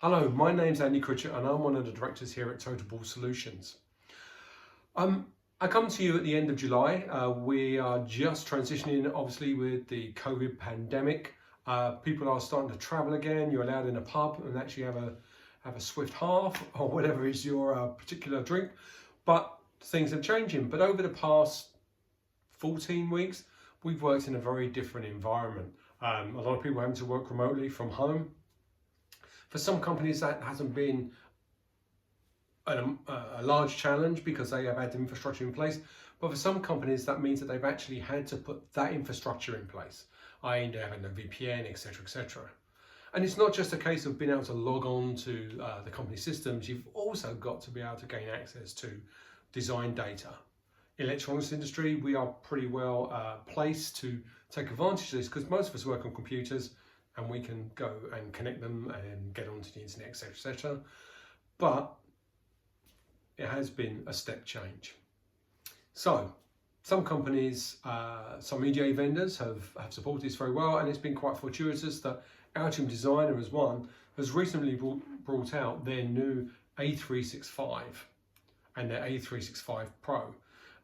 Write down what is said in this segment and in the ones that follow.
Hello, my name's Andy Critchett and I'm one of the directors here at Total Solutions. I come to you at the end of July. We are just transitioning, obviously, with the COVID pandemic. People are starting to travel again. You're allowed in a pub and actually have a swift half or whatever is your particular drink. But things are changing. But over the past 14 weeks, we've worked in a very different environment. A lot of people having to work remotely from home. For some companies, that hasn't been a large challenge because they have had the infrastructure in place. But for some companies, that means that they've actually had to put that infrastructure in place, i.e. they're having a VPN, etc., etc. And it's not just a case of being able to log on to the company systems. You've also got to be able to gain access to design data. Electronics industry, we are pretty well placed to take advantage of this because most of us work on computers and we can go and connect them and get onto the internet, etc., etc. But it has been a step change. So some companies, some EDA vendors have supported this very well, and it's been quite fortuitous that Altium Designer as one has recently brought out their new A365 and their A365 Pro.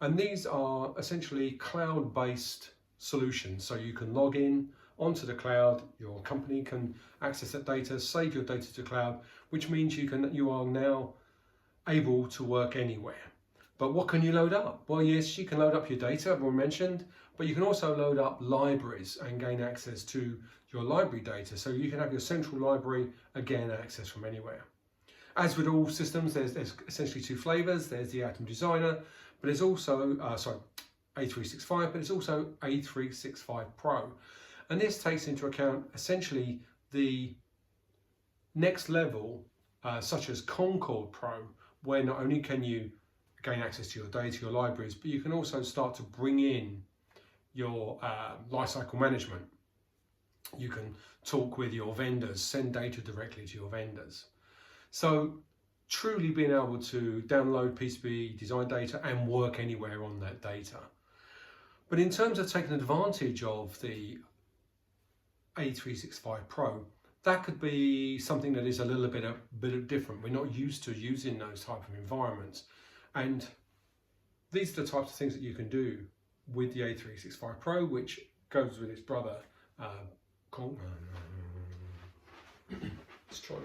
And these are essentially cloud-based solutions. So you can log in onto the cloud, your company can access that data, save your data to cloud, which means you are now able to work anywhere. But what can you load up? Well, yes, you can load up your data, as we mentioned, but you can also load up libraries and gain access to your library data. So you can have your central library, again, access from anywhere. As with all systems, there's essentially two flavors. There's the Altium Designer, but there's also, A365, but it's also A365 Pro. And this takes into account essentially the next level, such as Concord Pro, where not only can you gain access to your data, your libraries, but you can also start to bring in your lifecycle management. You can talk with your vendors, send data directly to your vendors. So truly being able to download PCB design data and work anywhere on that data. But in terms of taking advantage of the A365 Pro, that could be something that is a little bit different. We're not used to using those type of environments. And these are the types of things that you can do with the A365 Pro, which goes with its brother. Let's try